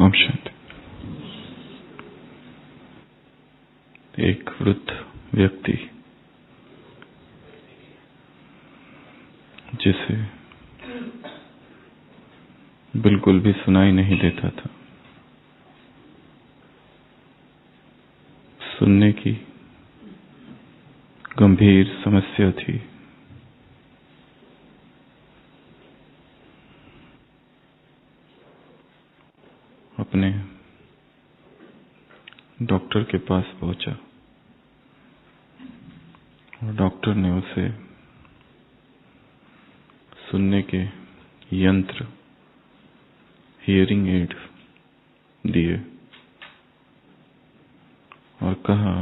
ओम शांति। एक वृद्ध व्यक्ति जिसे बिल्कुल भी सुनाई नहीं देता था, सुनने की गंभीर समस्या थी। अपने डॉक्टर के पास पहुंचा और डॉक्टर ने उसे सुनने के यंत्र, हियरिंग एड दिए और कहा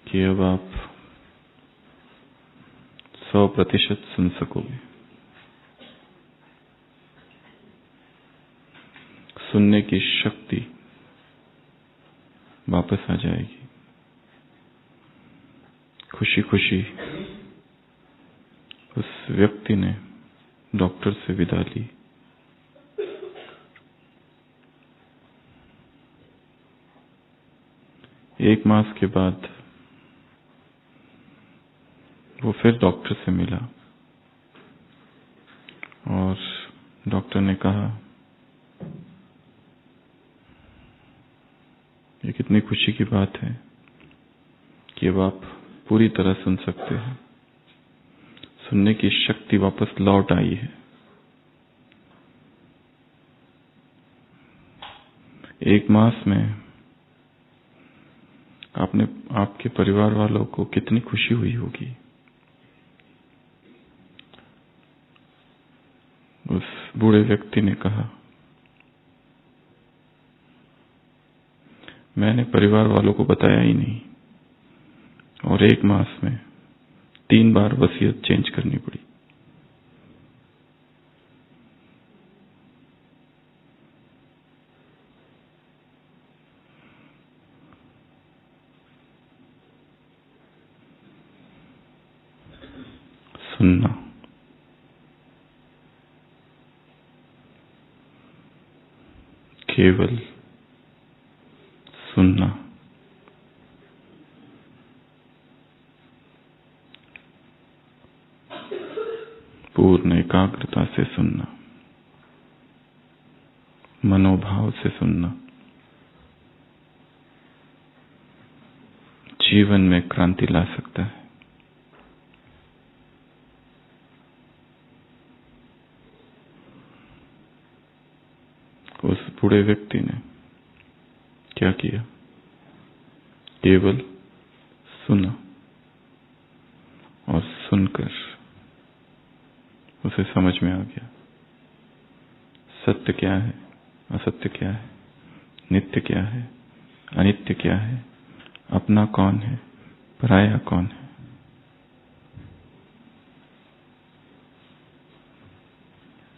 कि अब आप 100% सुन सकोगे। सुनने की शक्ति वापस आ जाएगी। खुशी खुशी उस व्यक्ति ने डॉक्टर से विदा ली। एक मास के बाद वो फिर डॉक्टर से मिला और डॉक्टर ने कहा, ये कितनी खुशी की बात है कि अब आप पूरी तरह सुन सकते हैं। सुनने की शक्ति वापस लौट आई है। एक मास में आपके परिवार वालों को कितनी खुशी हुई होगी। उस बूढ़े व्यक्ति ने कहा, मैंने परिवार वालों को बताया ही नहीं और एक मास में 3 बार वसीयत चेंज करनी पड़ी। सुनना, केवल सुनना, पूर्ण एकाग्रता से सुनना, मनोभाव से सुनना, जीवन में क्रांति ला सकता है। उस बूढ़े व्यक्ति ने क्या किया? केवल सुना और सुनकर उसे समझ में आ गया, सत्य क्या है, असत्य क्या है, नित्य क्या है, अनित्य क्या है, अपना कौन है, पराया कौन है।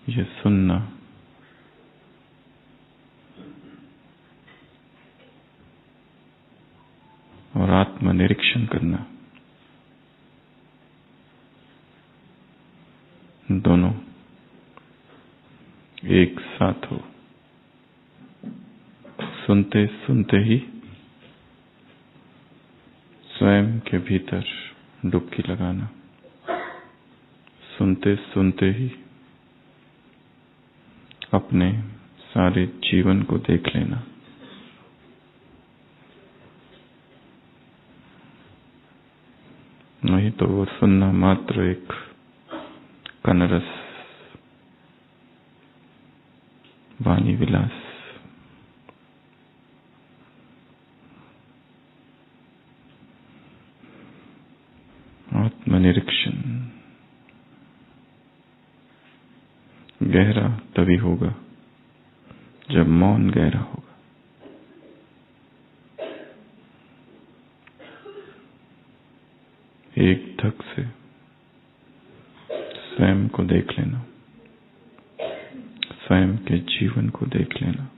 यह सुनना और आत्मनिरीक्षण करना दोनों एक साथ हो। सुनते सुनते ही स्वयं के भीतर डुबकी लगाना, सुनते सुनते ही अपने सारे जीवन को देख लेना। नहीं तो वो सुनना मात्र एक कनरस वाणी विलास। आत्मनिरीक्षण गहरा तभी होगा जब मौन गहरा होगा। एक धक से स्वयं को देख लेना, स्वयं के जीवन को देख लेना।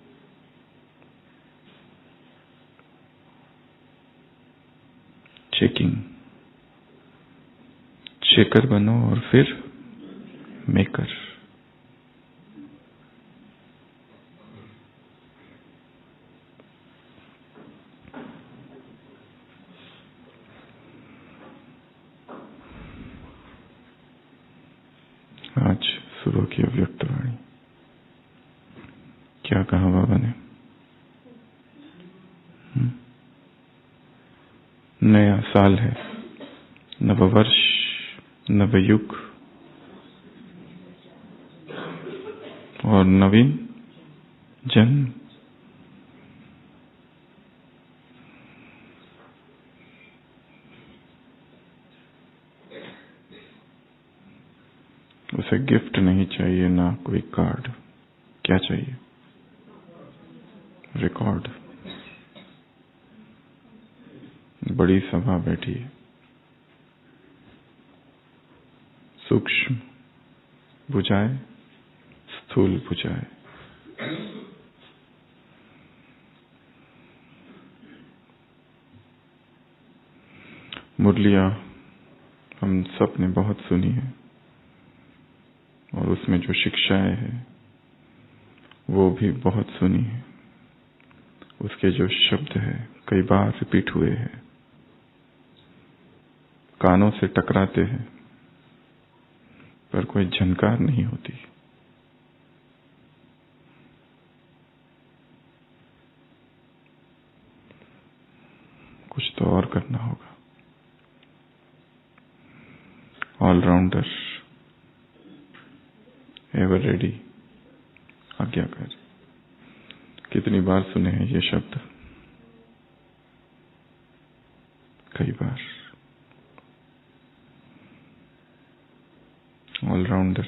चेकर बनो और फिर मेकर। की अव्यक्त वाणी। क्या कहा बाबा ने? नया साल है, नववर्ष, नवयुग और नवीन जन्म। उसे गिफ्ट नहीं चाहिए, ना कोई कार्ड। क्या चाहिए? रिकॉर्ड। बड़ी सभा बैठी है, सूक्ष्म बुझाए, स्थूल बुझाए। मुरलियां हम सब ने बहुत सुनी है और उसमें जो शिक्षाएं हैं वो भी बहुत सुनी है। उसके जो शब्द है कई बार रिपीट हुए हैं, कानों से टकराते हैं पर कोई झनकार नहीं होती। कुछ तो और करना होगा। ऑलराउंडर, एवर रेडी, आज्ञाकारी। कितनी बार सुने हैं ये शब्द? कई बार। ऑलराउंडर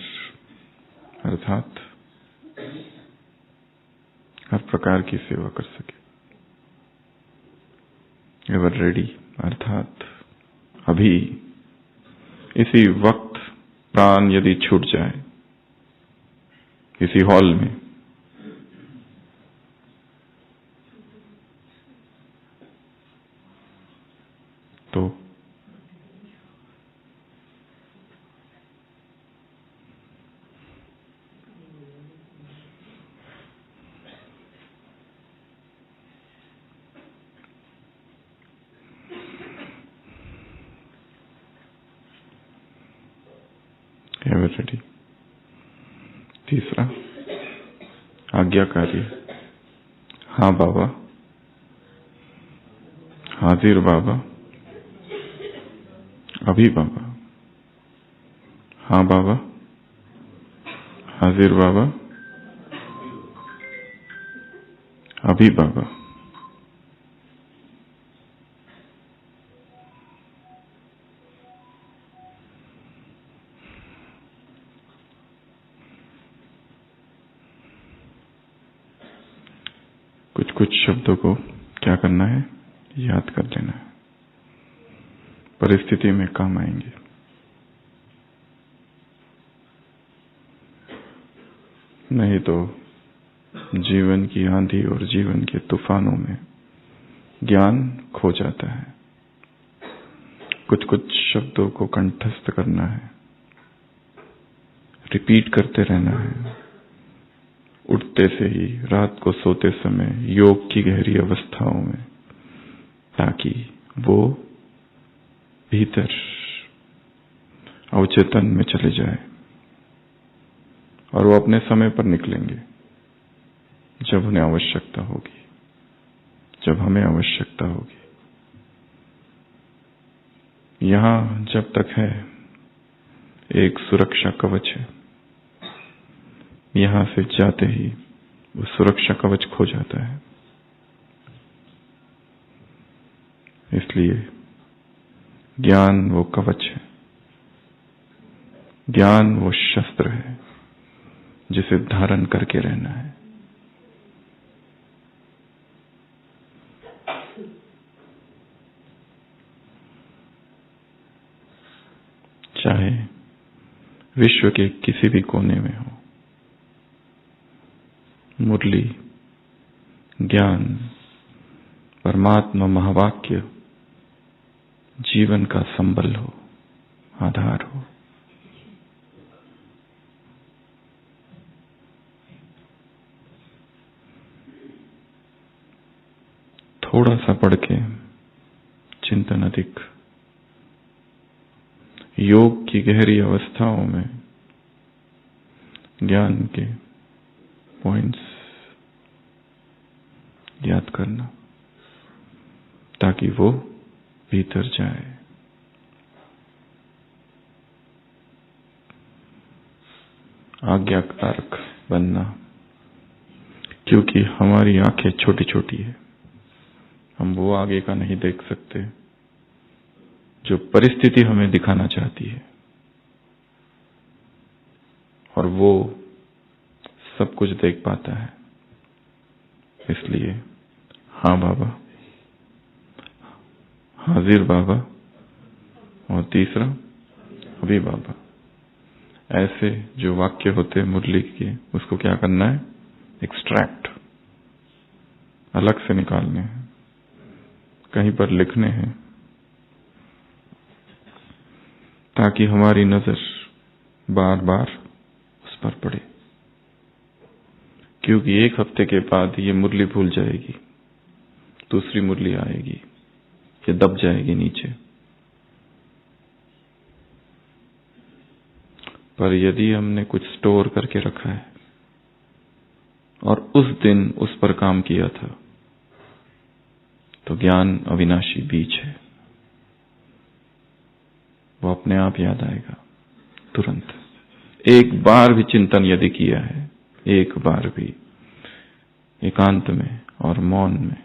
अर्थात हर प्रकार की सेवा कर सके। एवर रेडी अर्थात अभी इसी वक्त प्राण यदि छूट जाए किसी हॉल में, तो एवर रेडी। तीसरा आज्ञाकारी। हाँ बाबा, हाजिर बाबा, अभी बाबा। हाँ बाबा, हाजिर बाबा, अभी बाबा। कुछ कुछ शब्दों को क्या करना है? याद कर लेना है, परिस्थिति में काम आएंगे। नहीं तो जीवन की आंधी और जीवन के तूफानों में ज्ञान खो जाता है। कुछ कुछ शब्दों को कंठस्थ करना है, रिपीट करते रहना है, उठते से ही, रात को सोते समय, योग की गहरी अवस्थाओं में, ताकि वो भीतर अवचेतन में चले जाए और वो अपने समय पर निकलेंगे जब उन्हें आवश्यकता होगी, जब हमें आवश्यकता होगी। यहां जब तक है एक सुरक्षा कवच है, यहां से जाते ही वो सुरक्षा कवच खो जाता है। इसलिए ज्ञान वो कवच है, ज्ञान वो शस्त्र है जिसे धारण करके रहना है। चाहे विश्व के किसी भी कोने में हो, मुरली, ज्ञान, परमात्मा महावाक्य जीवन का संबल हो, आधार हो। थोड़ा सा पढ़ के चिंतन अधिक। योग की गहरी अवस्थाओं में ज्ञान के पॉइंट्स याद करना ताकि वो भीतर जाए। आज्ञाकारक बनना, क्योंकि हमारी आंखें छोटी छोटी है, हम वो आगे का नहीं देख सकते जो परिस्थिति हमें दिखाना चाहती है, और वो सब कुछ देख पाता है। इसलिए हाँ बाबा, हाजिर बाबा, और तीसरा अभी बाबा, ऐसे जो वाक्य होते हैं मुरली के, उसको क्या करना है? एक्सट्रैक्ट, अलग से निकालने हैं, कहीं पर लिखने हैं, ताकि हमारी नजर बार बार उस पर पड़े। क्योंकि एक हफ्ते के बाद ये मुरली भूल जाएगी, दूसरी मुरली आएगी, ये दब जाएगी नीचे। पर यदि हमने कुछ स्टोर करके रखा है और उस दिन उस पर काम किया था, तो ज्ञान अविनाशी बीज है, वो अपने आप याद आएगा तुरंत। एक बार भी चिंतन यदि किया है, एक बार भी एकांत में और मौन में,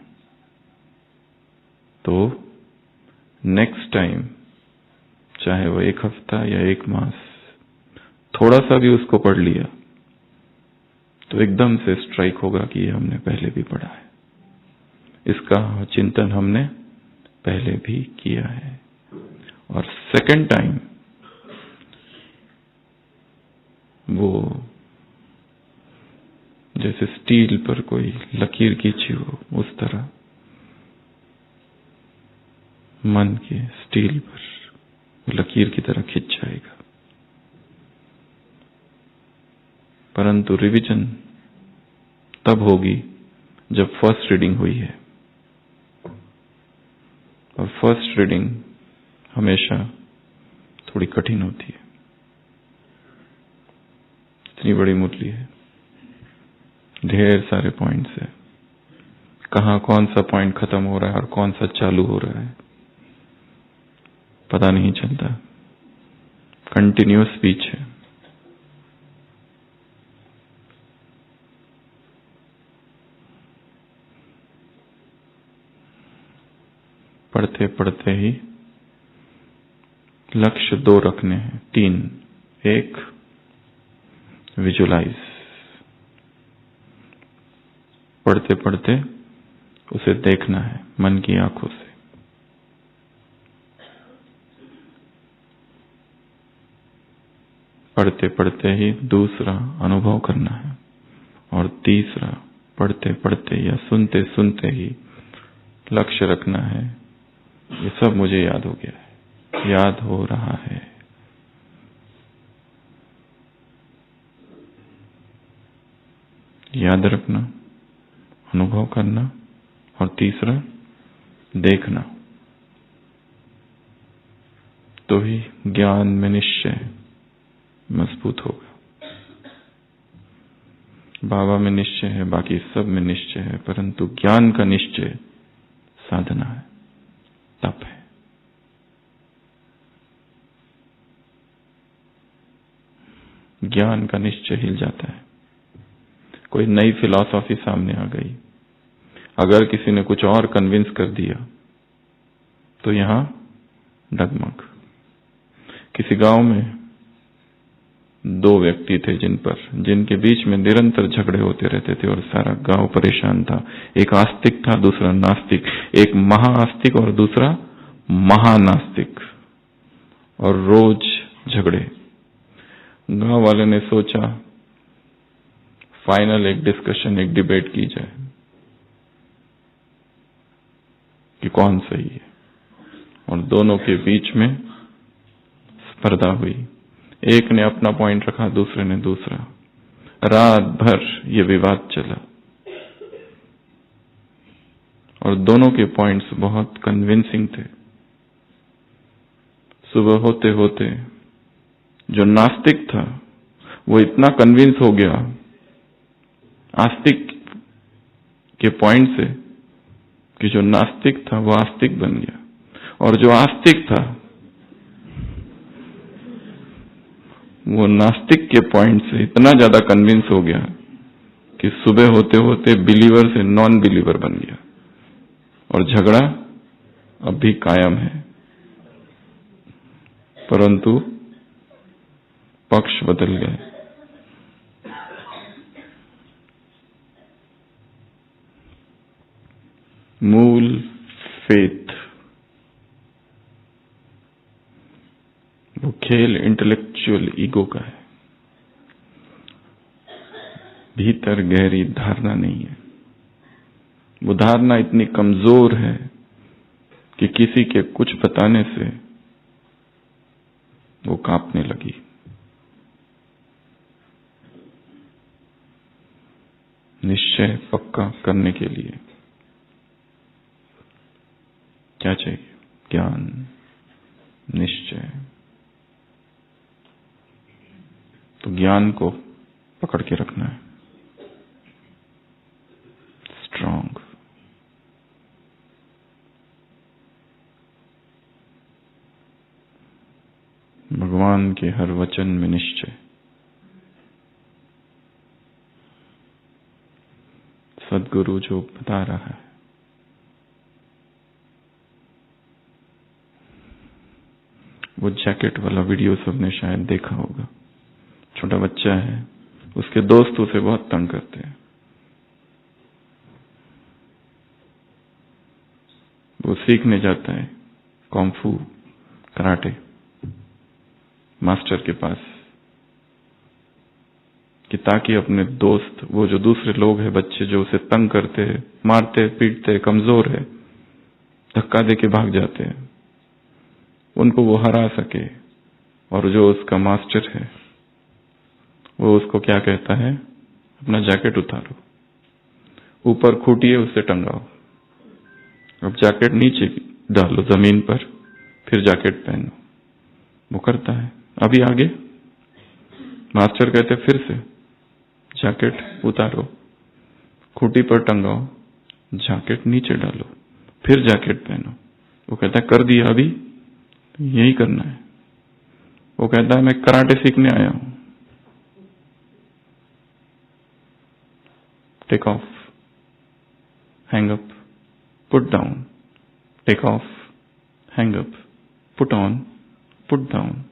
तो नेक्स्ट टाइम, चाहे वो एक हफ्ता या एक मास, थोड़ा सा भी उसको पढ़ लिया तो एकदम से स्ट्राइक होगा कि ये हमने पहले भी पढ़ा है, इसका चिंतन हमने पहले भी किया है। और सेकंड टाइम वो जैसे स्टील पर कोई लकीर खींची हो, उस तरह मन के स्टील पर लकीर की तरह खिंच जाएगा। परंतु रिवीजन तब होगी जब फर्स्ट रीडिंग हुई है, और फर्स्ट रीडिंग हमेशा थोड़ी कठिन होती है। इतनी बड़ी मुरली है, ढेर सारे पॉइंट्स है, कहां कौन सा पॉइंट खत्म हो रहा है और कौन सा चालू हो रहा है पता नहीं चलता, कंटिन्यूअस स्पीच है। पढ़ते पढ़ते ही लक्ष्य 2 रखने हैं, 3। एक, विजुलाइज, पढ़ते पढ़ते उसे देखना है मन की आंखों से। पढ़ते पढ़ते ही दूसरा, अनुभव करना है। और तीसरा, पढ़ते पढ़ते या सुनते सुनते ही लक्ष्य रखना है, ये सब मुझे याद हो गया है, याद हो रहा है। याद रखना, अनुभव करना, और तीसरा देखना, तो ही ज्ञान में निश्चय मजबूत होगा। बाबा में निश्चय है, बाकी सब में निश्चय है, परंतु ज्ञान का निश्चय साधना है, तप है। ज्ञान का निश्चय हिल जाता है, कोई नई फिलॉसफी सामने आ गई, अगर किसी ने कुछ और कन्विंस कर दिया तो यहां डगमग। किसी गांव में 2 व्यक्ति थे जिनके बीच में निरंतर झगड़े होते रहते थे और सारा गांव परेशान था। एक आस्तिक था, दूसरा नास्तिक, एक महाआस्तिक और दूसरा महानास्तिक, और रोज झगड़े। गांव वाले ने सोचा फाइनल एक डिस्कशन, एक डिबेट की जाए कि कौन सही है, और दोनों के बीच में स्पर्धा हुई। एक ने अपना पॉइंट रखा, दूसरे ने दूसरा। रात भर ये विवाद चला और दोनों के पॉइंट्स बहुत कन्विंसिंग थे। सुबह होते होते जो नास्तिक था वो इतना कन्विंस हो गया आस्तिक के पॉइंट से कि जो नास्तिक था वो आस्तिक बन गया, और जो आस्तिक था वो नास्तिक के पॉइंट से इतना ज्यादा कन्विंस हो गया कि सुबह होते होते बिलीवर से नॉन बिलीवर बन गया, और झगड़ा अब भी कायम है, परंतु पक्ष बदल गए। मूल फेथ, वो खेल इंटेलेक्चुअल ईगो का है, भीतर गहरी धारणा नहीं है। वो धारणा इतनी कमजोर है कि किसी के कुछ बताने से वो कांपने लगी। निश्चय पक्का करने के लिए क्या चाहिए? ज्ञान, निश्चय। तो ज्ञान को पकड़ के रखना है, स्ट्रांग। भगवान के हर वचन में निश्चय। सद्गुरु जो बता रहा है, वो जैकेट वाला वीडियो सबने शायद देखा होगा। छोटा बच्चा है, उसके दोस्त उसे बहुत तंग करते हैं। वो सीखने जाता है कॉन्ग-फू, कराटे मास्टर के पास, कि ताकि अपने दोस्त, वो जो दूसरे लोग हैं, बच्चे जो उसे तंग करते हैं, मारते पीटते, कमजोर है, धक्का देके भाग जाते हैं, उनको वो हरा सके। और जो उसका मास्टर है वो उसको क्या कहता है? अपना जैकेट उतारो, ऊपर खूंटी है उससे टंगाओ, अब जैकेट नीचे डालो जमीन पर, फिर जैकेट पहनो। वो करता है। अभी आगे मास्टर कहते फिर से जैकेट उतारो, खूंटी पर टंगाओ, जैकेट नीचे डालो, फिर जैकेट पहनो। वो कहता है कर दिया, अभी यही करना है। वो कहता है मैं कराटे सीखने आया हूं। Take off, hang up, put down, take off, hang up, put on, put down.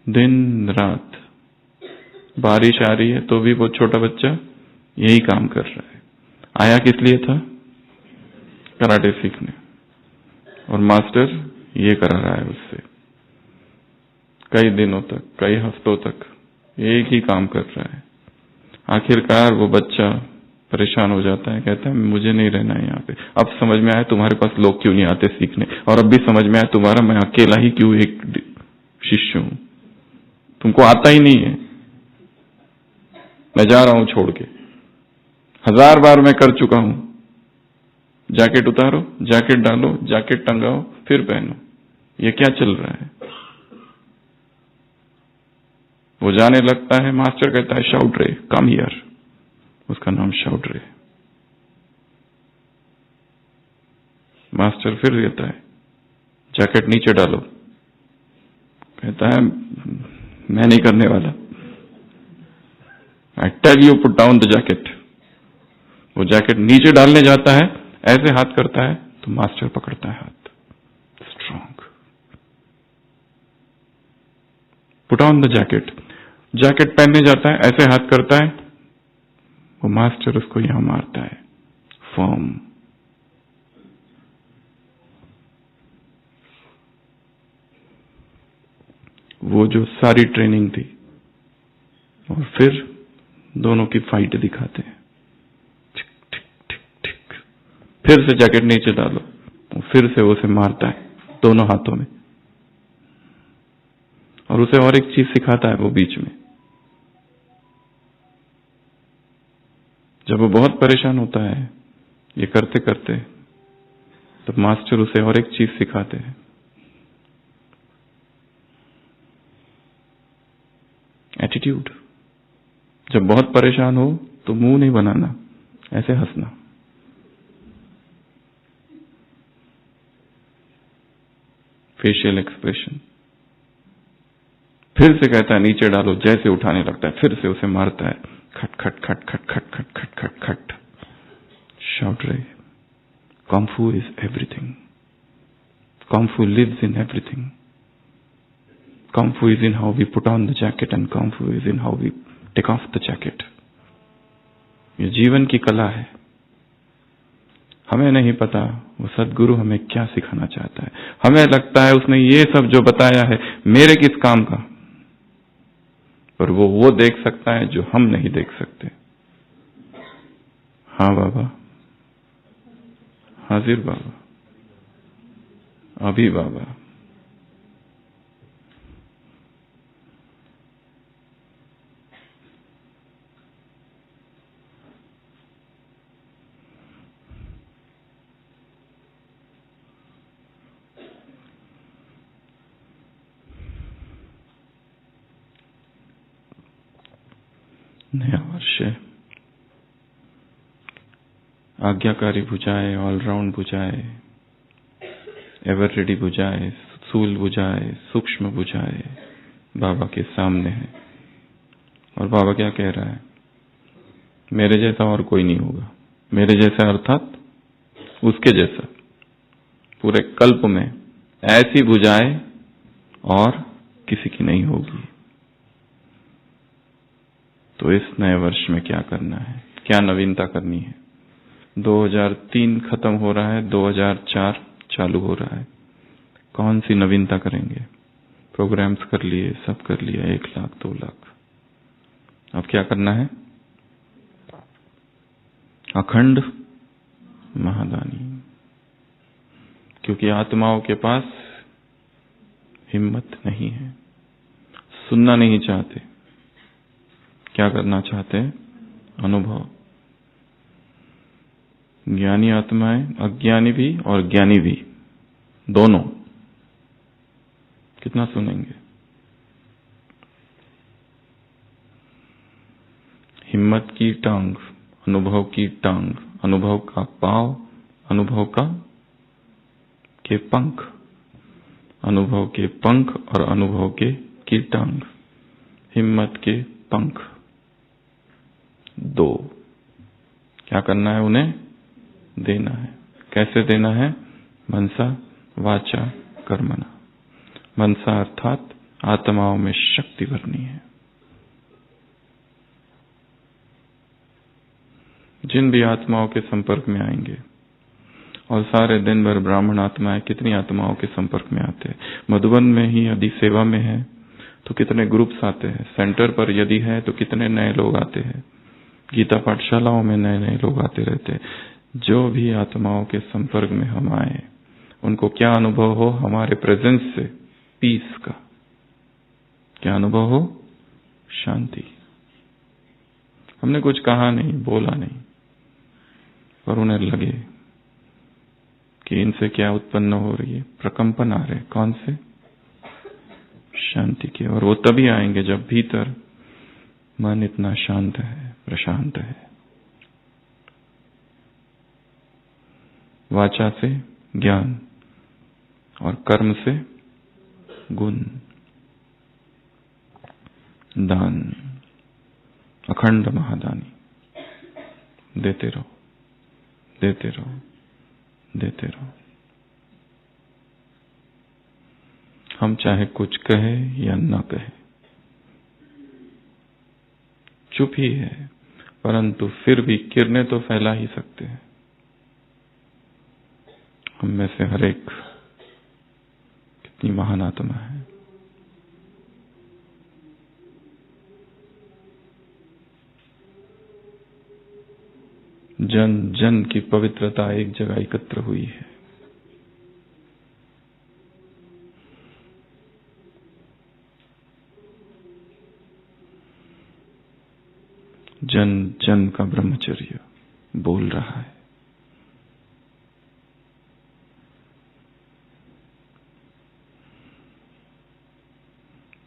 दिन रात बारिश आ रही है तो भी वो छोटा बच्चा यही काम कर रहा है। आया किस लिए था? कराटे सीखने, और मास्टर ये करा रहा है उससे कई दिनों तक, कई हफ्तों तक एक ही काम कर रहा है। आखिरकार वो बच्चा परेशान हो जाता है, कहता है मुझे नहीं रहना है यहाँ पे। अब समझ में आया तुम्हारे पास लोग क्यों नहीं आते सीखने, और अब भी समझ में आया तुम्हारा मैं अकेला ही क्यों एक शिष्य हूं, तुमको आता ही नहीं है। मैं जा रहा हूं छोड़ के, 1000 बार मैं कर चुका हूं। जैकेट उतारो, जैकेट डालो, जैकेट टंगाओ, फिर पहनो। ये क्या चल रहा है? वो जाने लगता है, मास्टर कहता है शाउट रे, कम हियर। उसका नाम शाउट रे। मास्टर फिर कहता है जैकेट नीचे डालो, कहता है मैं नहीं करने वाला, I tell you put down the jacket. वो जैकेट नीचे डालने जाता है, ऐसे हाथ करता है तो मास्टर पकड़ता है हाथ, strong. Put on the jacket. Jacket पहनने जाता है, ऐसे हाथ करता है, वो मास्टर उसको यहां मारता है, फॉर्म। वो जो सारी ट्रेनिंग थी, और फिर दोनों की फाइट दिखाते हैं, ठिक ठिक ठिक ठिक। फिर से जैकेट नीचे डालो, फिर से उसे मारता है दोनों हाथों में, और उसे और एक चीज सिखाता है वो बीच में। जब वो बहुत परेशान होता है ये करते करते, तब मास्टर उसे और एक चीज सिखाते हैं, एटीट्यूड। जब बहुत परेशान हो तो मुंह नहीं बनाना, ऐसे हंसना। Facial expression. फिर से कहता है नीचे डालो, जैसे उठाने लगता है फिर से उसे मारता है, खट खट खट खट खट खट खट खट खट। शाउट रहे, Kung Fu is everything. Kung Fu lives in everything. Kung Fu is in how we put on the jacket and Kung Fu is in how we take off the jacket. ये जीवन की कला है। हमें नहीं पता वो सद्गुरु हमें क्या सिखाना चाहता है। हमें लगता है उसने ये सब जो बताया है मेरे किस काम का, पर वो देख सकता है जो हम नहीं देख सकते। हाँ बाबा, हाजिर बाबा, अभी बाबा। नया वर्ष है, आज्ञाकारी बुझाए, ऑलराउंड बुझाए, एवर रेडी बुझाए, स्थूल बुझाए, सूक्ष्म बुझाए, बाबा के सामने है। और बाबा क्या कह रहा है? मेरे जैसा और कोई नहीं होगा। मेरे जैसा अर्थात उसके जैसा पूरे कल्प में ऐसी बुझाए और किसी की नहीं होगी। तो इस नए वर्ष में क्या करना है, क्या नवीनता करनी है? 2003 खत्म हो रहा है, 2004 चालू हो रहा है। कौन सी नवीनता करेंगे? प्रोग्राम्स कर लिए, सब कर लिया, 1 लाख 2 लाख। अब क्या करना है? अखंड महादानी। क्योंकि आत्माओं के पास हिम्मत नहीं है, सुनना नहीं चाहते। क्या करना चाहते हैं? अनुभव। ज्ञानी आत्माएं, अज्ञानी भी और ज्ञानी भी, दोनों कितना सुनेंगे? हिम्मत की टांग, अनुभव की टांग, अनुभव का पांव, अनुभव के पंख, अनुभव के पंख और अनुभव की टांग, हिम्मत के पंख, 2। क्या करना है? उन्हें देना है। कैसे देना है? मनसा वाचा कर्मणा। मनसा अर्थात आत्माओं में शक्ति भरनी है। जिन भी आत्माओं के संपर्क में आएंगे, और सारे दिन भर ब्राह्मण आत्माएं कितनी आत्माओं के संपर्क में आते हैं। मधुबन में ही यदि सेवा में है तो कितने ग्रुप्स आते हैं, सेंटर पर यदि है तो कितने नए लोग आते हैं, गीता पाठशालाओं में नए नए लोग आते रहते हैं। जो भी आत्माओं के संपर्क में हम आए, उनको क्या अनुभव हो? हमारे प्रेजेंस से पीस का क्या अनुभव हो? शांति। हमने कुछ कहा नहीं, बोला नहीं, पर उन्हें लगे कि इनसे क्या उत्पन्न हो रही है, प्रकंपन आ रहे। कौन से? शांति के। और वो तभी आएंगे जब भीतर मन इतना शांत है, प्रशांत है। वाचा से ज्ञान और कर्म से गुण, दान, अखंड महादानी। देते रहो, देते रहो, देते रहो। हम चाहे कुछ कहे या न कहे, चुप ही है, परंतु फिर भी किरणें तो फैला ही सकते हैं। हम में से हर एक कितनी महान आत्मा है। जन जन की पवित्रता एक जगह एकत्र हुई है। जन जन का ब्रह्मचर्य बोल रहा है।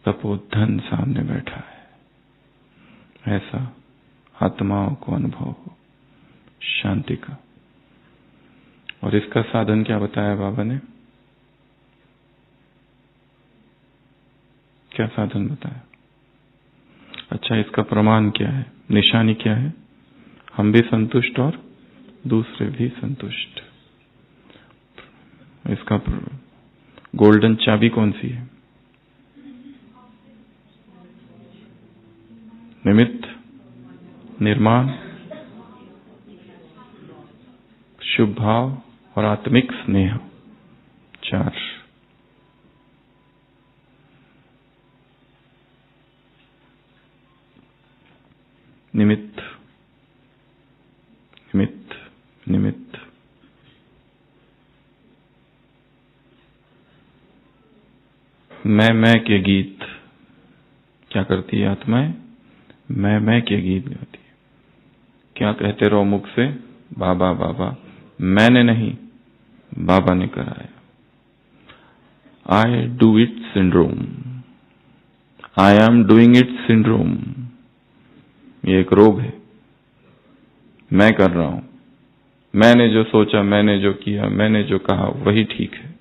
तपोधन सामने बैठा है। ऐसा आत्माओं को अनुभव हो शांति का। और इसका साधन क्या बताया बाबा ने? क्या साधन बताया? अच्छा, इसका प्रमाण क्या है, निशानी क्या है? हम भी संतुष्ट और दूसरे भी संतुष्ट। इसका गोल्डन चाबी कौन सी है? निमित्त, निर्माण, शुभ भाव और आत्मिक स्नेह। 4। निमित्त, निमित्त, निमित्त। मैं के गीत क्या करती है आत्माएं? मैं के गीत गाती है। क्या कहते रहो मुख से? बाबा बाबा। मैंने नहीं, बाबा ने कराया। I do it syndrome, I am doing it syndrome. ये एक रोग है। मैं कर रहा हूं, मैंने जो सोचा, मैंने जो किया, मैंने जो कहा वही ठीक है।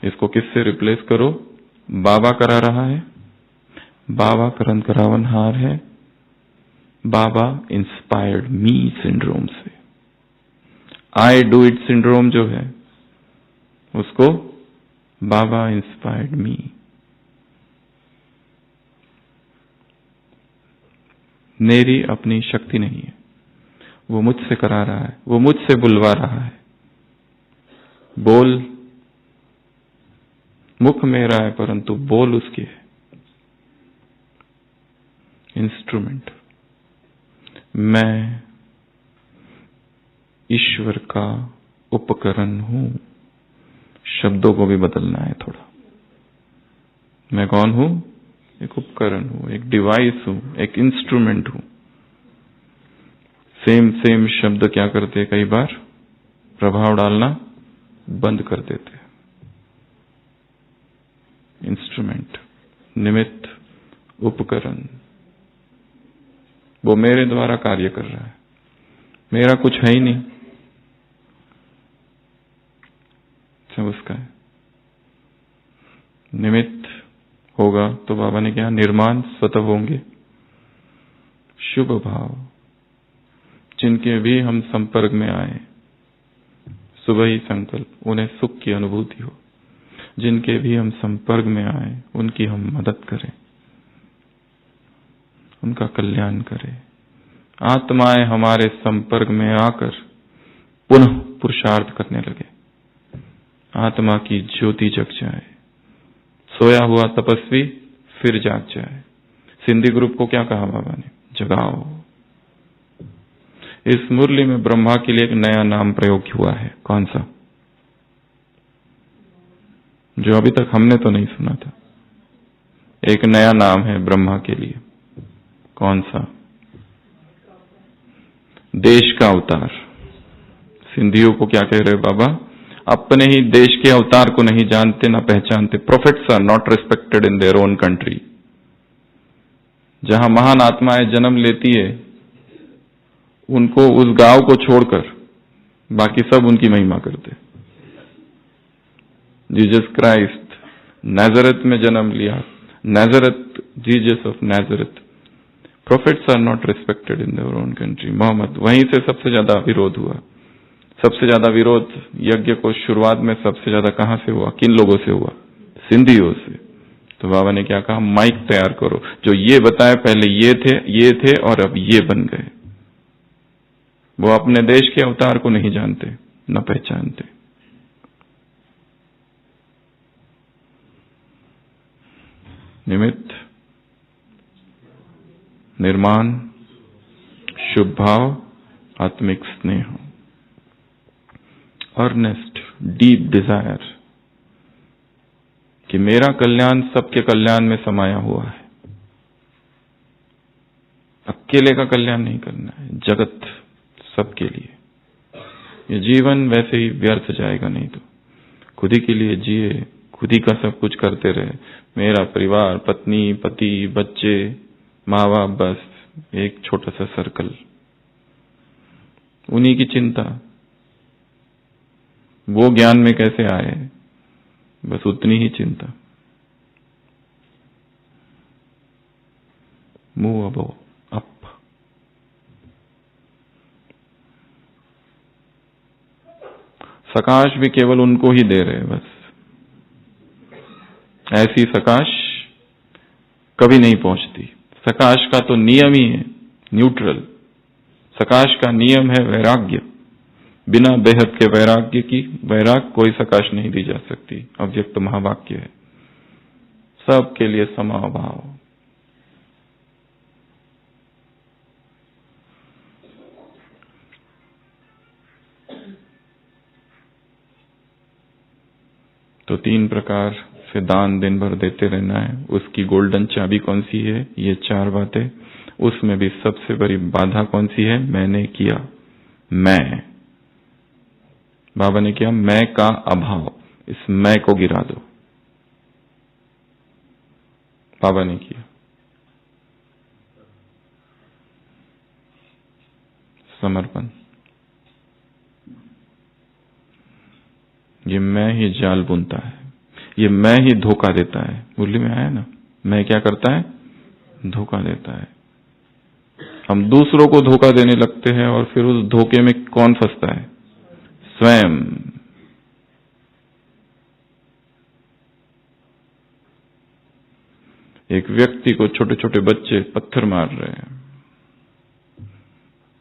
इसको किससे रिप्लेस करो? बाबा करा रहा है, बाबा करन करावनहार है। बाबा इंस्पायर्ड मी सिंड्रोम से। आई डू इट सिंड्रोम जो है उसको बाबा इंस्पायर्ड मी। मेरी अपनी शक्ति नहीं है, वो मुझसे करा रहा है, वो मुझसे बुलवा रहा है। बोल मुख मेरा है परंतु बोल उसकी है। इंस्ट्रूमेंट। मैं ईश्वर का उपकरण हूं। शब्दों को भी बदलना है थोड़ा। मैं कौन हूं? एक उपकरण हूं, एक डिवाइस हूं, एक इंस्ट्रूमेंट हूं। सेम शब्द क्या करते कई बार? प्रभाव डालना बंद कर देते। इंस्ट्रूमेंट, निमित्त, उपकरण। वो मेरे द्वारा कार्य कर रहा है, मेरा कुछ है ही नहीं, सब उसका है। निमित्त होगा तो बाबा ने क्या? निर्माण स्वतः होंगे। शुभ भाव, जिनके भी हम संपर्क में आए, सुबह ही संकल्प, उन्हें सुख की अनुभूति हो। जिनके भी हम संपर्क में आए उनकी हम मदद करें, उनका कल्याण करें। आत्माएं हमारे संपर्क में आकर पुनः पुरुषार्थ करने लगे, आत्मा की ज्योति जग जाए। सोया हुआ तपस्वी फिर जाग जाए। सिंधी ग्रुप को क्या कहा बाबा ने? जगाओ। इस मुरली में ब्रह्मा के लिए एक नया नाम प्रयोग हुआ है। कौन सा? जो अभी तक हमने तो नहीं सुना था। एक नया नाम है ब्रह्मा के लिए। कौन सा? देश का अवतार। सिंधियों को क्या कह रहे बाबा? अपने ही देश के अवतार को नहीं जानते, ना पहचानते। Prophets are not respected in their own country. जहां महान आत्माएं जन्म लेती है, उनको उस गांव को छोड़कर बाकी सब उनकी महिमा करते। जीसस क्राइस्ट नाजरत में जन्म लिया, Nazareth, Jesus of Nazareth. Prophets are not respected in their own country. Muhammad, वहीं से सबसे ज्यादा विरोध हुआ। सबसे ज्यादा विरोध यज्ञ को शुरुआत में सबसे ज्यादा कहां से हुआ? किन लोगों से हुआ? सिंधियों से। तो बाबा ने क्या कहा? माइक तैयार करो, जो ये बताए पहले ये थे और अब ये बन गए। वो अपने देश के अवतार को नहीं जानते, न पहचानते। निमित्त, निर्माण, शुभ भाव, आत्मिक स्नेह, अर्नेस्ट डीप डिजायर कि मेरा कल्याण सबके कल्याण में समाया हुआ है। अकेले का कल्याण नहीं करना है, जगत सबके लिए। ये जीवन वैसे ही व्यर्थ जाएगा नहीं तो। खुद ही के लिए जिए, खुद ही का सब कुछ करते रहे। मेरा परिवार, पत्नी, पति, बच्चे, माँ बाप बस एक छोटा सा सर्कल, उन्हीं की चिंता, वो ज्ञान में कैसे आए, बस उतनी ही चिंता। Move above, up. सकाश भी केवल उनको ही दे रहे, बस ऐसी सकाश कभी नहीं पहुंचती। सकाश का तो नियम ही है न्यूट्रल। सकाश का नियम है वैराग्य। बिना बेहद के वैराग्य की वैराग कोई सकाश नहीं दी जा सकती। अव्यक्त महावाक्य है, सबके लिए समाभाव। तो 3 प्रकार से दान दिन भर देते रहना है। उसकी गोल्डन चाबी कौन सी है? ये 4 बातें। उसमें भी सबसे बड़ी बाधा कौन सी है? मैंने किया, मैं। बाबा ने किया मैं का अभाव, इस मैं को गिरा दो। बाबा ने किया समर्पण। ये मैं ही जाल बुनता है, ये मैं ही धोखा देता है। मुरली में आया ना, मैं क्या करता है? धोखा देता है। हम दूसरों को धोखा देने लगते हैं और फिर उस धोखे में कौन फंसता है? स्वयं। एक व्यक्ति को छोटे छोटे बच्चे पत्थर मार रहे हैं,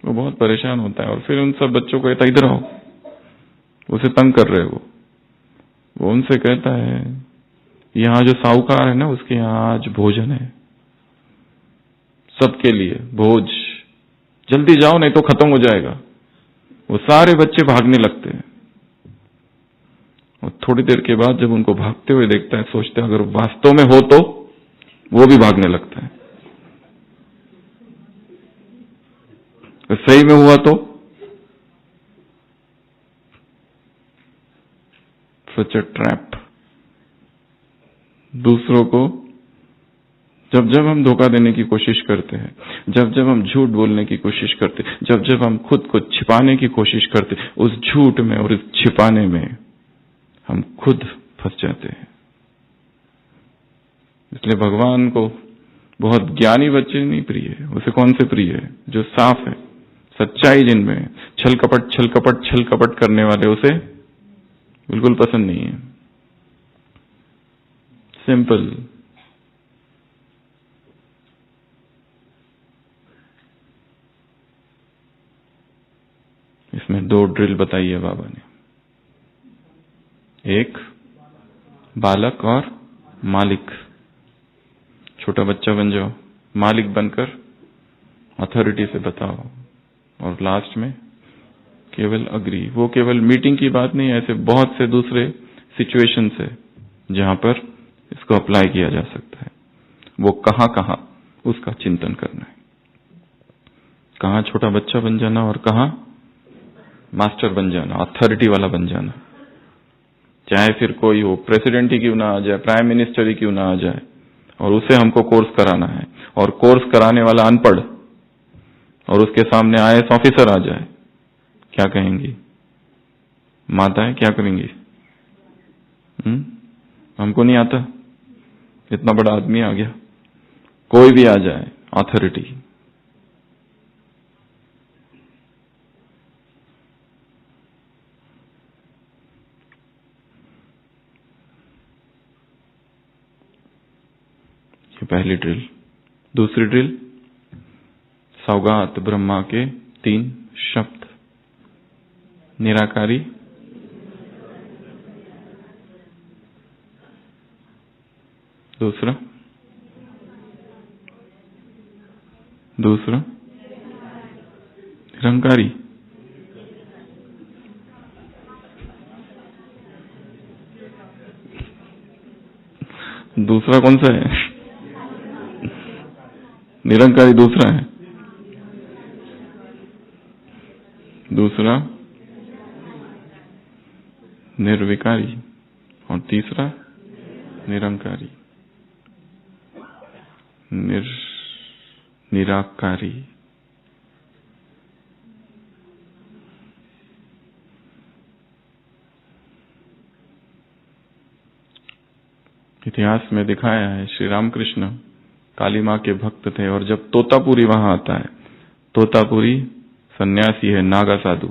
वो बहुत परेशान होता है और फिर उन सब बच्चों को कहता है इधर आओ, उसे तंग कर रहे हो। वो उनसे कहता है यहां जो साहूकार है ना, उसके यहां आज भोजन है, सबके लिए भोज, जल्दी जाओ नहीं तो खत्म हो जाएगा। वो सारे बच्चे भागने लगते हैं और थोड़ी देर के बाद जब उनको भागते हुए देखता है, सोचते हैं अगर वास्तव में हो तो वो भी भागने लगता है। तो सही में हुआ तो सच अ ट्रैप। दूसरों को जब जब हम धोखा देने की कोशिश करते हैं, जब जब हम झूठ बोलने की कोशिश करते, जब जब हम खुद को छिपाने की कोशिश करते, उस झूठ में और उस छिपाने में हम खुद फंस जाते हैं। इसलिए भगवान को बहुत ज्ञानी बच्चे नहीं प्रिय है। उसे कौन से प्रिय है? जो साफ है, सच्चाई जिनमें है। छल कपट करने वाले उसे बिल्कुल पसंद नहीं है। सिंपल। इसमें 2 ड्रिल बताई है बाबा ने। एक बालक और मालिक। छोटा बच्चा बन जाओ, मालिक बनकर अथॉरिटी से बताओ, और लास्ट में केवल अग्री। वो केवल मीटिंग की बात नहीं है, ऐसे बहुत से दूसरे सिचुएशंस है जहां पर इसको अप्लाई किया जा सकता है। वो कहां कहां उसका चिंतन करना है। कहां छोटा बच्चा बन जाना और कहां मास्टर बन जाना, अथॉरिटी वाला बन जाना। चाहे फिर कोई हो, प्रेसिडेंट ही क्यों ना आ जाए, प्राइम मिनिस्टर ही क्यों ना आ जाए, और उसे हमको कोर्स कराना है, और कोर्स कराने वाला अनपढ़, और उसके सामने IAS ऑफिसर आ जाए, क्या कहेंगी माताएं? क्या करेंगी? हमको नहीं आता, इतना बड़ा आदमी आ गया। कोई भी आ जाए, अथॉरिटी। ये पहली ड्रिल। दूसरी ड्रिल, सौगात ब्रह्मा के 3 शब्द। निराकारी, दूसरा निरंकारी। दूसरा कौन सा है? निरंकारी दूसरा है। दूसरा निर्विकारी, और तीसरा निरंकारी। निराकारी। इतिहास में दिखाया है, श्री रामकृष्ण काली मां के भक्त थे, और जब तोतापुरी वहां आता है, तोतापुरी सन्यासी है, नागा साधु,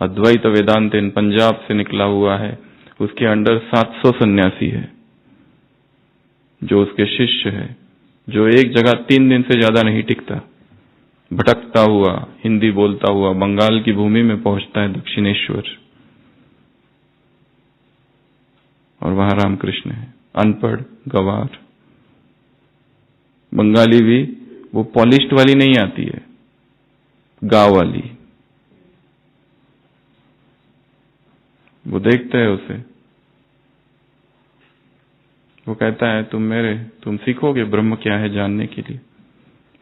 अद्वैत वेदांत इन पंजाब से निकला हुआ है, उसके अंडर 700 सन्यासी है जो उसके शिष्य है, जो एक जगह 3 दिन से ज्यादा नहीं टिकता, भटकता हुआ, हिंदी बोलता हुआ बंगाल की भूमि में पहुंचता है, दक्षिणेश्वर, और वहां रामकृष्ण है, अनपढ़ गवार। बंगाली भी वो पॉलिश्ड वाली नहीं आती है, गांव वाली। वो देखता है उसे, वो कहता है तुम सीखोगे ब्रह्म क्या है जानने के लिए,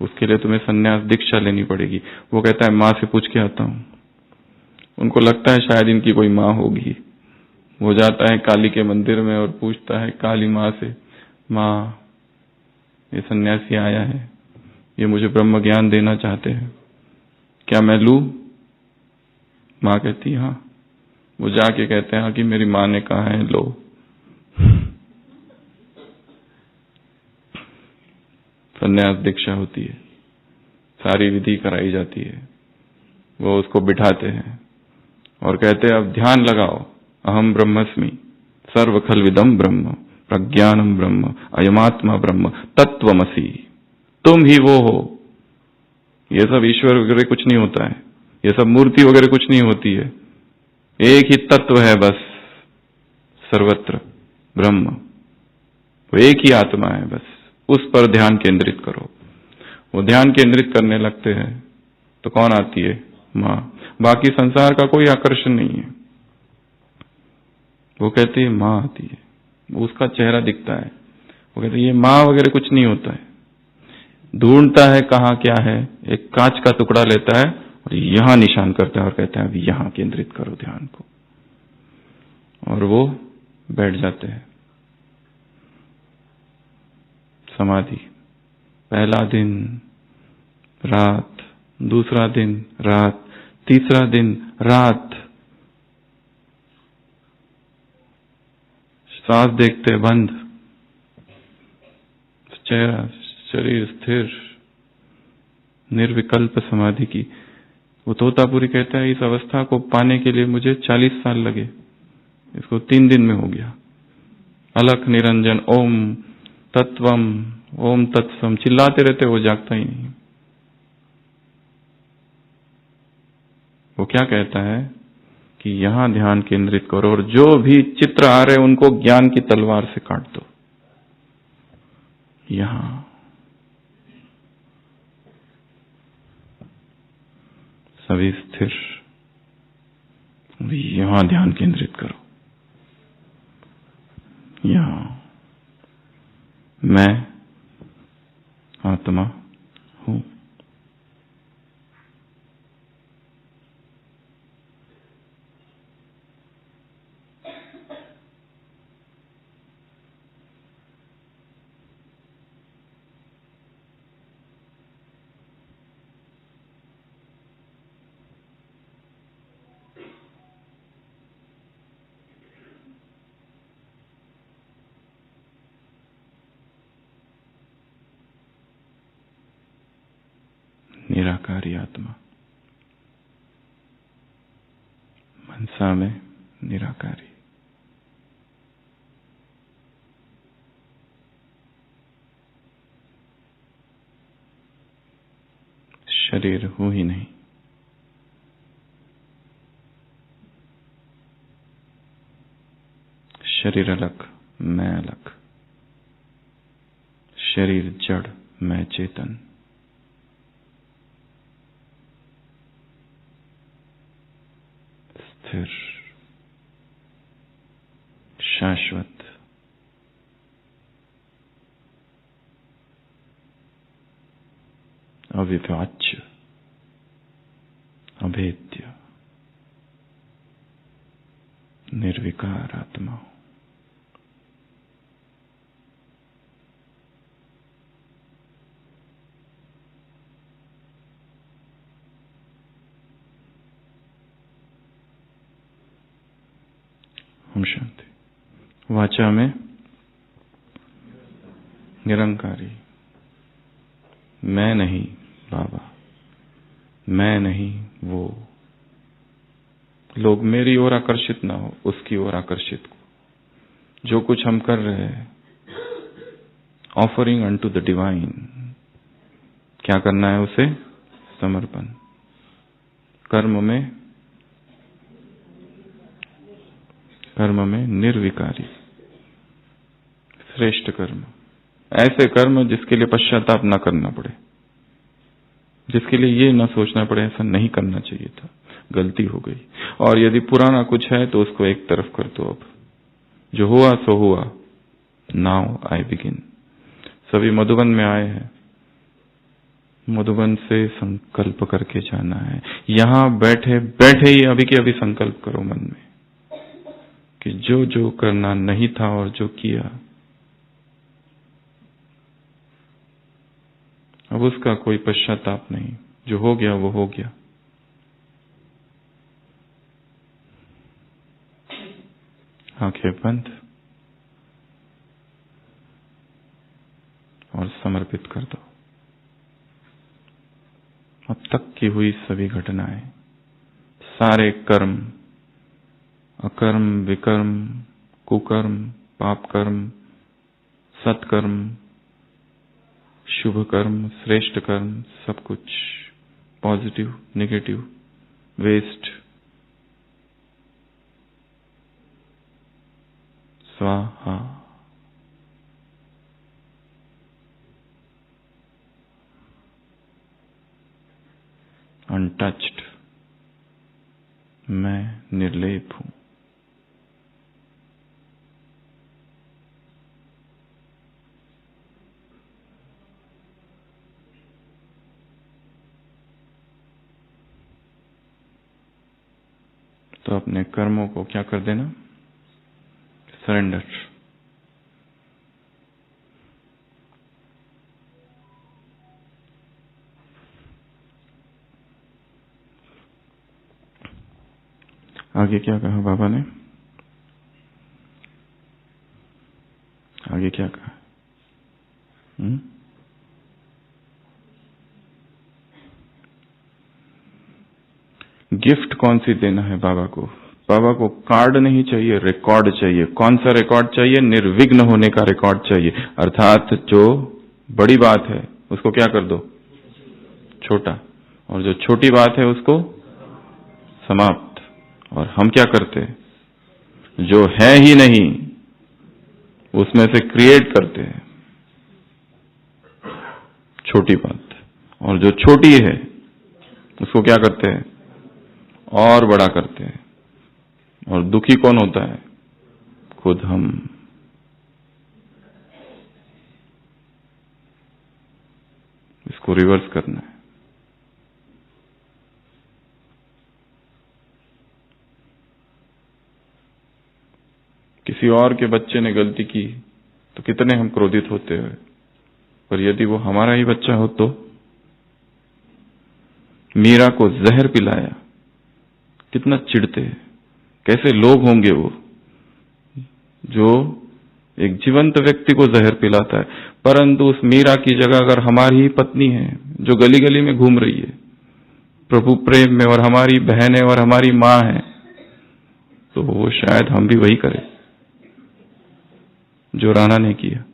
उसके लिए तुम्हें सन्यास दीक्षा लेनी पड़ेगी। वो कहता है मां से पूछ के आता हूं। उनको लगता है शायद इनकी कोई मां होगी। वो जाता है काली के मंदिर में और पूछता है काली मां से, मां ये सन्यासी आया है, ये मुझे ब्रह्म ज्ञान देना चाहते हैं, क्या मैं लूं? मां कहती हाँ। वो जाके कहते हैं कि मेरी मां ने कहा है लो। सन्यास दीक्षा होती है, सारी विधि कराई जाती है। वो उसको बिठाते हैं और कहते हैं अब ध्यान लगाओ, अहम ब्रह्मस्मि सर्व खलविदम ब्रह्म प्रज्ञानम ब्रह्म अयमात्मा ब्रह्म तत्वमसि, तुम ही वो हो। ये सब ईश्वर वगैरह कुछ नहीं होता है, ये सब मूर्ति वगैरह कुछ नहीं होती है, एक ही तत्व है बस, सर्वत्र ब्रह्म, वो एक ही आत्मा है बस, उस पर ध्यान केंद्रित करो। वो ध्यान केंद्रित करने लगते हैं तो कौन आती है? मां। बाकी संसार का कोई आकर्षण नहीं है। वो कहती है मां आती है, उसका चेहरा दिखता है, वो कहते ये मां वगैरह कुछ नहीं होता है। ढूंढता है कहाँ क्या है, एक कांच का टुकड़ा लेता है और यहां निशान करता है और कहता है अभी यहां केंद्रित करो ध्यान को, और वो बैठ जाते हैं। समाधि, पहला दिन रात, दूसरा दिन रात, तीसरा दिन रात, सांस देखते बंद, चेहरा शरीर स्थिर, निर्विकल्प समाधि की। वो तोतापुरी कहता है इस अवस्था को पाने के लिए मुझे 40 साल लगे, इसको 3 दिन में हो गया। अलख निरंजन ओम तत्वम ओम तत्सम चिल्लाते रहते, वो जागता ही नहीं। वो क्या कहता है कि यहां ध्यान केंद्रित करो और जो भी चित्र आ रहे उनको ज्ञान की तलवार से काट दो। यहां सभी स्थिर, यहां ध्यान केंद्रित करो। यहां मैं आत्मा हूं। निराकारी आत्मा, मनसा में निराकारी। शरीर हूं ही नहीं, शरीर अलग, मैं अलग, शरीर जड़, मैं चेतन। स्थिर, शाश्वत, अविभाज्य, अभेद्य, निर्विकार आत्मा। ओम शांति। वाचा में निरंकारी। मैं नहीं बाबा, मैं नहीं वो। लोग मेरी ओर आकर्षित ना हो, उसकी ओर आकर्षित हो। जो कुछ हम कर रहे हैं, ऑफरिंग अनटू द डिवाइन। क्या करना है उसे? समर्पण। कर्म में निर्विकारी, श्रेष्ठ कर्म। ऐसे कर्म जिसके लिए पश्चाताप न करना पड़े, जिसके लिए ये न सोचना पड़े ऐसा नहीं करना चाहिए था, गलती हो गई। और यदि पुराना कुछ है तो उसको एक तरफ कर दो। अब जो हुआ सो हुआ, नाउ आई बिगिन। सभी मधुबन में आए हैं, मधुबन से संकल्प करके जाना है। यहां बैठे बैठे ही अभी के अभी संकल्प करो मन में कि जो जो करना नहीं था और जो किया, अब उसका कोई पश्चाताप नहीं। जो हो गया वो हो गया। आंखें बंद और समर्पित कर दो अब तक की हुई सभी घटनाएं, सारे कर्म, अकर्म, विकर्म, कुकर्म, पाप कर्म, सत्कर्म, शुभ कर्म, श्रेष्ठ कर्म, सब कुछ, पॉजिटिव, नेगेटिव, वेस्ट, स्वाहा। अनटच्ड, मैं निर्लेप हूं। तो अपने कर्मों को क्या कर देना? सरेंडर। आगे क्या कहा बाबा ने? आगे क्या कहा? गिफ्ट कौन सी देना है बाबा को? बाबा को कार्ड नहीं चाहिए, रिकॉर्ड चाहिए। कौन सा रिकॉर्ड चाहिए? निर्विघ्न होने का रिकॉर्ड चाहिए। अर्थात जो बड़ी बात है उसको क्या कर दो? छोटा। और जो छोटी बात है उसको समाप्त। और हम क्या करते हैं? जो है ही नहीं उसमें से क्रिएट करते हैं छोटी बात। और जो छोटी है उसको क्या करते हैं? और बड़ा करते हैं। और दुखी कौन होता है? खुद हम। इसको रिवर्स करना है। किसी और के बच्चे ने गलती की तो कितने हम क्रोधित होते हैं, पर यदि वो हमारा ही बच्चा हो तो? मीरा को जहर पिलाया, कितना चिढ़ते हैं। कैसे लोग होंगे वो जो एक जीवंत व्यक्ति को जहर पिलाता है। परंतु उस मीरा की जगह अगर हमारी ही पत्नी है जो गली गली में घूम रही है प्रभु प्रेम में, और हमारी बहन है और हमारी मां है, तो वो शायद हम भी वही करें जो राणा ने किया।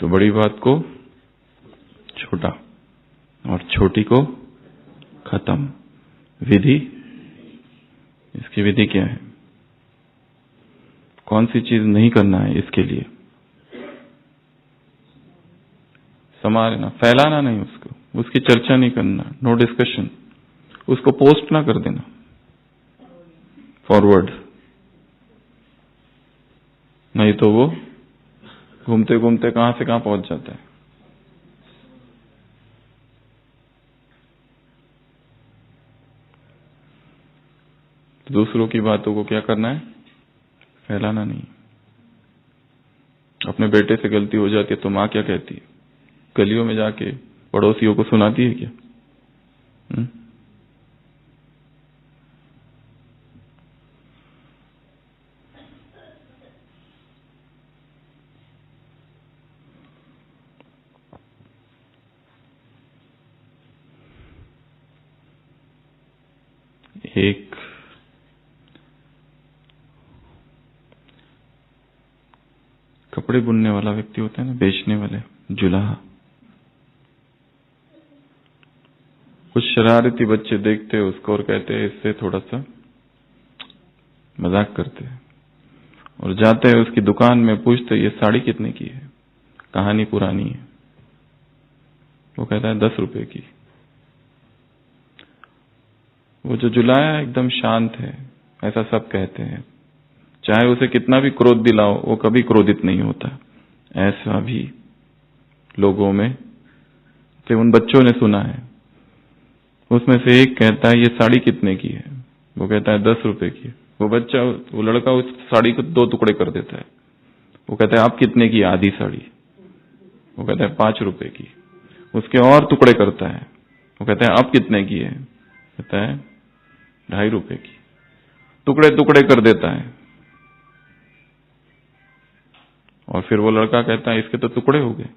तो बड़ी बात को छोटा और छोटी को खत्म। विधि, इसकी विधि क्या है? कौन सी चीज नहीं करना है इसके लिए? संभालना, फैलाना नहीं उसको, उसकी चर्चा नहीं करना, नो डिस्कशन। उसको पोस्ट ना कर देना, फॉरवर्ड। नहीं तो वो घूमते घूमते कहां से कहां पहुंच जाता है। दूसरों की बातों को क्या करना है? फैलाना नहीं। अपने बेटे से गलती हो जाती है तो माँ क्या कहती है? गलियों में जाके पड़ोसियों को सुनाती है क्या? एक कपड़े बुनने वाला व्यक्ति होता है ना, बेचने वाले, जुलाहा। कुछ शरारती बच्चे देखते हैं उसको और कहते हैं इससे थोड़ा सा मजाक करते हैं और जाते हैं उसकी दुकान में, पूछते ये साड़ी कितने की है? कहानी पुरानी है। वो कहता है 10 रुपए की। वो जो जुलाहा एकदम शांत है, ऐसा सब कहते हैं। चाहे उसे कितना भी क्रोध दिलाओ वो कभी क्रोधित नहीं होता। ऐसा भी लोगों में से उन बच्चों ने सुना है। उसमें से एक कहता है ये साड़ी कितने की है? वो कहता है 10 रुपए की। वो लड़का उस साड़ी को 2 टुकड़े कर देता है। वो कहता है आप कितने की? आधी साड़ी। वो कहता है 5 रुपए की। उसके और टुकड़े करता है। वो कहता है आप कितने की है? कहता है 2.5 रुपए की। टुकड़े टुकड़े कर देता है। और फिर वो लड़का कहता है इसके तो टुकड़े हो गए,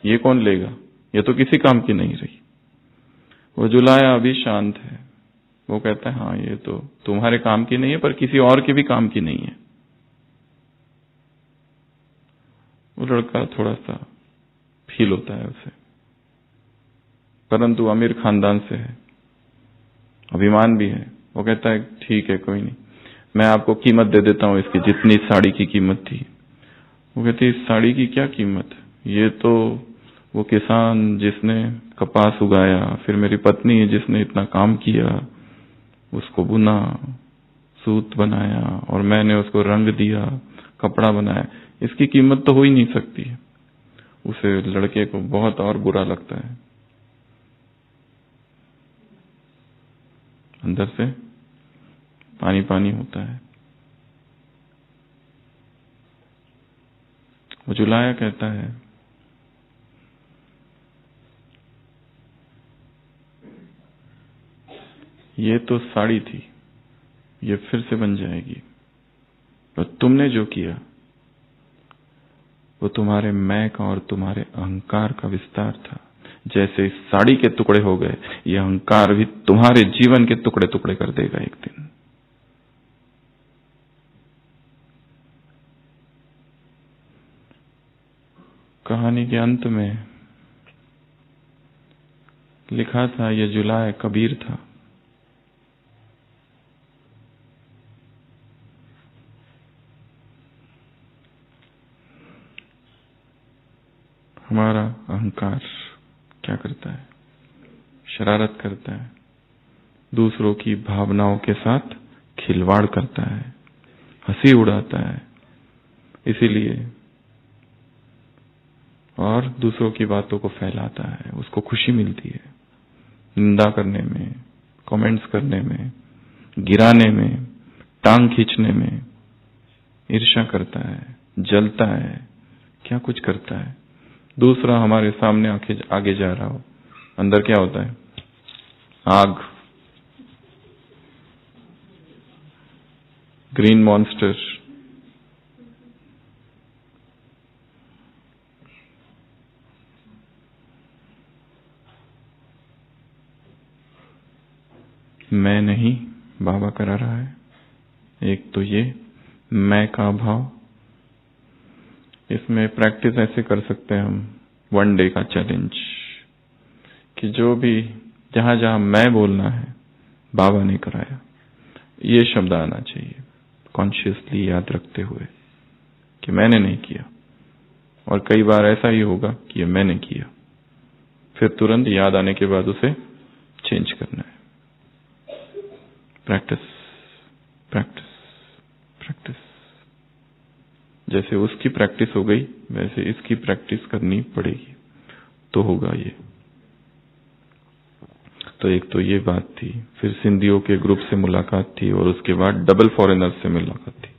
ये कौन लेगा? ये तो किसी काम की नहीं रही। वो जुलाहा अभी शांत है। वो कहता है हाँ ये तो तुम्हारे काम की नहीं है पर किसी और के भी काम की नहीं है। वो लड़का थोड़ा सा फील होता है उसे, परंतु अमीर खानदान से है, अभिमान भी है। वो कहता है ठीक है कोई नहीं, मैं आपको कीमत दे देता हूं इसकी जितनी साड़ी की कीमत थी। वो कहती है इस साड़ी की क्या कीमत? ये तो वो किसान जिसने कपास उगाया, फिर मेरी पत्नी है जिसने इतना काम किया, उसको बुना, सूत बनाया और मैंने उसको रंग दिया, कपड़ा बनाया, इसकी कीमत तो हो ही नहीं सकती। उसे लड़के को बहुत और बुरा लगता है, अंदर से पानी पानी होता है। वो जुलाहा कहता है ये तो साड़ी थी, ये फिर से बन जाएगी, और तुमने जो किया वो तुम्हारे मैं का और तुम्हारे अहंकार का विस्तार था। जैसे इस साड़ी के टुकड़े हो गए, ये अहंकार भी तुम्हारे जीवन के टुकड़े टुकड़े कर देगा एक दिन। कहानी के अंत में लिखा था ये जुलाहा कबीर था। हमारा अहंकार क्या करता है? शरारत करता है, दूसरों की भावनाओं के साथ खिलवाड़ करता है, हंसी उड़ाता है, इसीलिए, और दूसरों की बातों को फैलाता है। उसको खुशी मिलती है निंदा करने में, कमेंट्स करने में, गिराने में, टांग खींचने में। ईर्ष्या करता है, जलता है, क्या कुछ करता है। दूसरा हमारे सामने आगे जा रहा हो, अंदर क्या होता है? आग, ग्रीन मॉन्स्टर। मैं नहीं, बाबा करा रहा है। एक तो ये मैं का भाव, इसमें प्रैक्टिस ऐसे कर सकते हैं हम, 1 डे का चैलेंज, कि जो भी जहां जहां मैं बोलना है बाबा ने कराया, ये शब्द आना चाहिए, कॉन्शियसली याद रखते हुए कि मैंने नहीं किया। और कई बार ऐसा ही होगा कि ये मैंने किया, फिर तुरंत याद आने के बाद उसे चेंज करना है। Practice practice practice. जैसे उसकी प्रैक्टिस हो गई वैसे इसकी प्रैक्टिस करनी पड़ेगी, तो होगा ये। तो एक तो ये बात थी, फिर सिंधियों के ग्रुप से मुलाकात थी और उसके बाद डबल फॉरेनर्स से मुलाकात थी।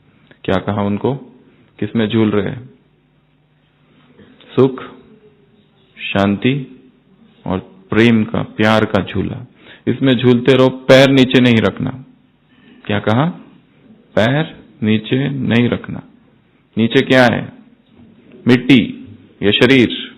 क्या कहा उनको? किसमें झूल रहे हैं? सुख, शांति और प्रेम का, प्यार का झूला, इसमें झूलते रहो, पैर नीचे नहीं रखना। क्या कहा? पैर नीचे नहीं रखना। नीचे क्या है? मिट्टी, ये शरीर।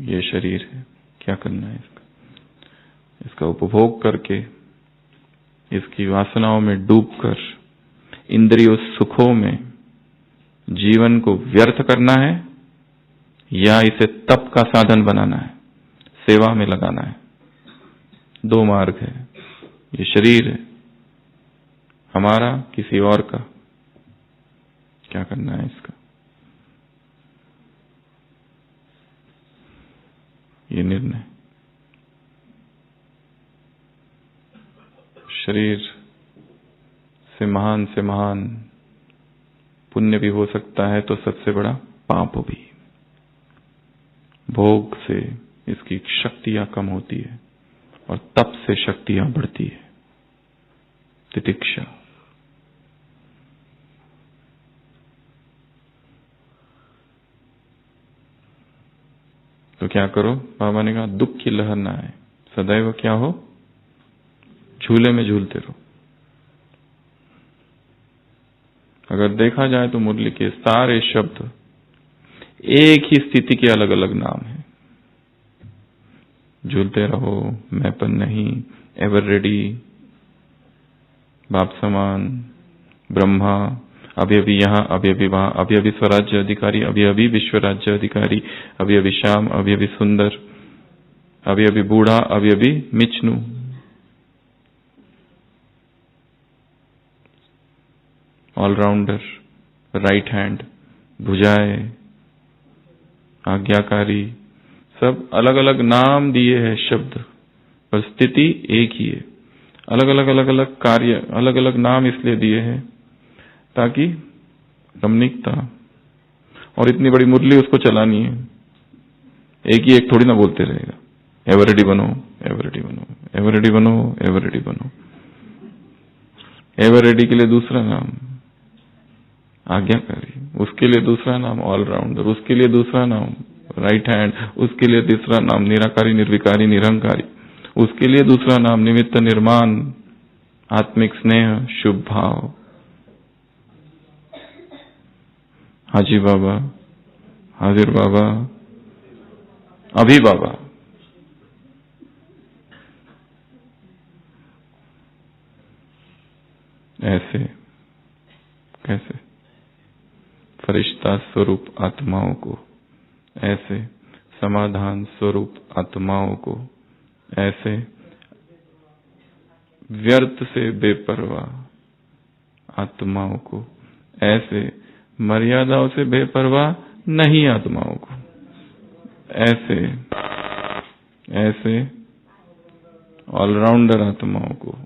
ये शरीर है, क्या करना है इसका? इसका उपभोग करके, इसकी वासनाओं में डूबकर, इंद्रियों सुखों में जीवन को व्यर्थ करना है या इसे तप का साधन बनाना है, सेवा में लगाना है। दो मार्ग है। ये शरीर है हमारा, किसी और का, क्या करना है इसका? ये निर्णय। शरीर से महान पुण्य भी हो सकता है, तो सबसे बड़ा पाप भी। भोग से इसकी शक्तियां कम होती है और तप से शक्तियां बढ़ती है। तितिक्षा। तो क्या करो? बाबा ने कहा दुख की लहर ना आए, सदैव क्या हो? झूले में झूलते रहो। अगर देखा जाए तो मुरली के सारे शब्द एक ही स्थिति के अलग अलग नाम हैं। झूलते रहो, मैंपन नहीं, एवर रेडी, बाप समान, ब्रह्मा, अभी अभी यहाँ, अभी अभी वहां, अभी अभी स्वराज्य अधिकारी, अभी अभी विश्व राज्य अधिकारी, अभी अभी श्याम, अभी अभी सुंदर, अभी अभी बूढ़ा, अभी अभी मिचनू। ऑलराउंडर, राइट हैंड, भुजाएं, आज्ञाकारी, सब अलग अलग नाम दिए हैं शब्द, पर स्थिति एक ही है। अलग अलग कार्य, अलग अलग नाम इसलिए दिए हैं ताकि रमणीकता, और इतनी बड़ी मुरली उसको चलानी है। एक ही एक थोड़ी ना बोलते रहेगा। एवर रेडी बनो, एवर रेडी बनो, एवर रेडी बनो, एवर रेडी बनो। एवर रेडी के लिए दूसरा नाम आज्ञाकारी, उसके लिए दूसरा नाम ऑलराउंडर, उसके लिए दूसरा नाम राइट हैंड, उसके लिए तीसरा नाम निराकारी, निर्विकारी, निरंकारी, उसके लिए दूसरा नाम निमित्त निर्माण, आत्मिक स्नेह, शुभ भाव। हाजी बाबा, हाजिर बाबा, अभी बाबा। ऐसे कैसे? फरिश्ता स्वरूप आत्माओं को, ऐसे समाधान स्वरूप आत्माओं को, ऐसे व्यर्थ से बेपरवाह आत्माओं को, ऐसे मर्यादाओं से बेपरवाह नहीं आत्माओं को, ऐसे ऐसे ऑलराउंडर आत्माओं को,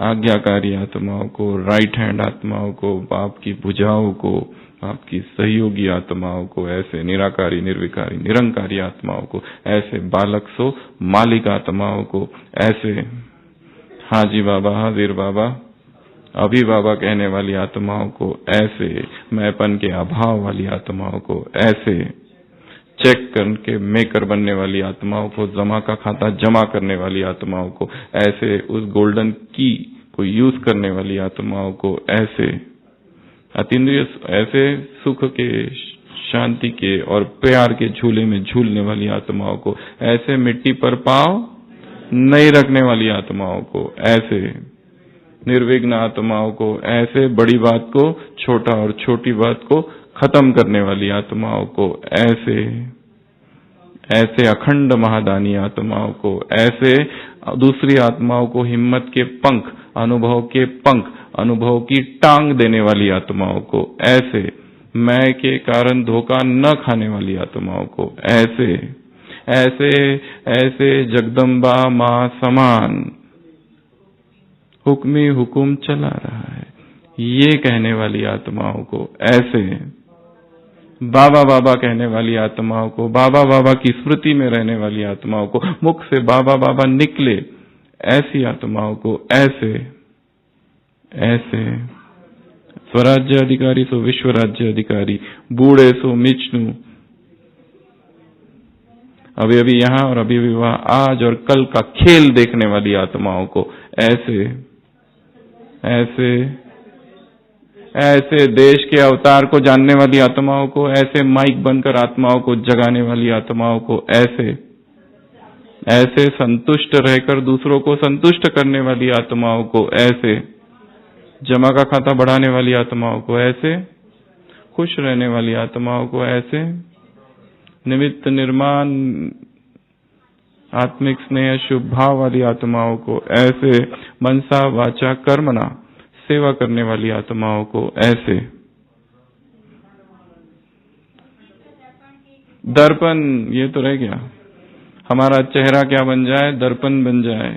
आज्ञाकारी आत्माओं को, राइट हैंड आत्माओं को, बाप की भुजाओं को, आपकी सहयोगी आत्माओं को, ऐसे निराकारी, निर्विकारी, निरंकारी आत्माओं को, ऐसे बालक सो मालिक आत्माओं को, ऐसे हाजी बाबा, हाजिर बाबा, अभी बाबा कहने वाली आत्माओं को, ऐसे मैंपन के अभाव वाली आत्माओं को, ऐसे चेक करके मेकर बनने वाली आत्माओं को, जमा का खाता जमा करने वाली आत्माओं को, ऐसे उस गोल्डन की को यूज करने वाली आत्माओं को, ऐसे अतीन्द्रिय, ऐसे सुख के, शांति के और प्यार के झूले में झूलने वाली आत्माओं को, ऐसे मिट्टी पर पांव नहीं रखने वाली आत्माओं को, ऐसे निर्विघ्न आत्माओं को, ऐसे बड़ी बात को छोटा और छोटी बात को खत्म करने वाली आत्माओं को, ऐसे ऐसे अखंड महादानी आत्माओं को, ऐसे दूसरी आत्माओं को हिम्मत के पंख, अनुभव के पंख, अनुभव की टांग देने वाली आत्माओं को, ऐसे मैं के कारण धोखा न खाने वाली आत्माओं को, ऐसे ऐसे ऐसे जगदम्बा मां समान हुक्मी हुकुम चला रहा है, ये कहने वाली आत्माओं को, ऐसे बाबा बाबा कहने वाली आत्माओं को, बाबा बाबा की स्मृति में रहने वाली आत्माओं को, मुख से बाबा बाबा निकले ऐसी आत्माओं को, ऐसे ऐसे स्वराज्य अधिकारी सो विश्व राज्य अधिकारी, बूढ़े सो मिचनू, अभी अभी यहां और अभी अभी वहां, आज और कल का खेल देखने वाली आत्माओं को, ऐसे ऐसे ऐसे देश के अवतार को जानने वाली आत्माओं को, ऐसे माइक बनकर आत्माओं को जगाने वाली आत्माओं को, ऐसे ऐसे संतुष्ट रहकर दूसरों को संतुष्ट करने वाली आत्माओं को, ऐसे जमा का खाता बढ़ाने वाली आत्माओं को, ऐसे खुश रहने वाली आत्माओं को, ऐसे निमित्त निर्माण आत्मिक स्नेह शुभ भाव वाली आत्माओं को, ऐसे मनसा वाचा कर्मणा सेवा करने वाली आत्माओं को, ऐसे दर्पण, ये तो रह गया, हमारा चेहरा क्या बन जाए, दर्पण बन जाए,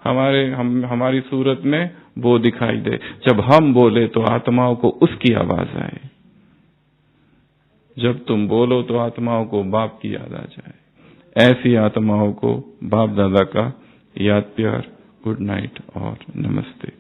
हमारी सूरत में वो दिखाई दे, जब हम बोले तो आत्माओं को उसकी आवाज आए, जब तुम बोलो तो आत्माओं को बाप की याद आ जाए। ऐसी आत्माओं को बाप दादा का याद प्यार, गुड नाइट और नमस्ते।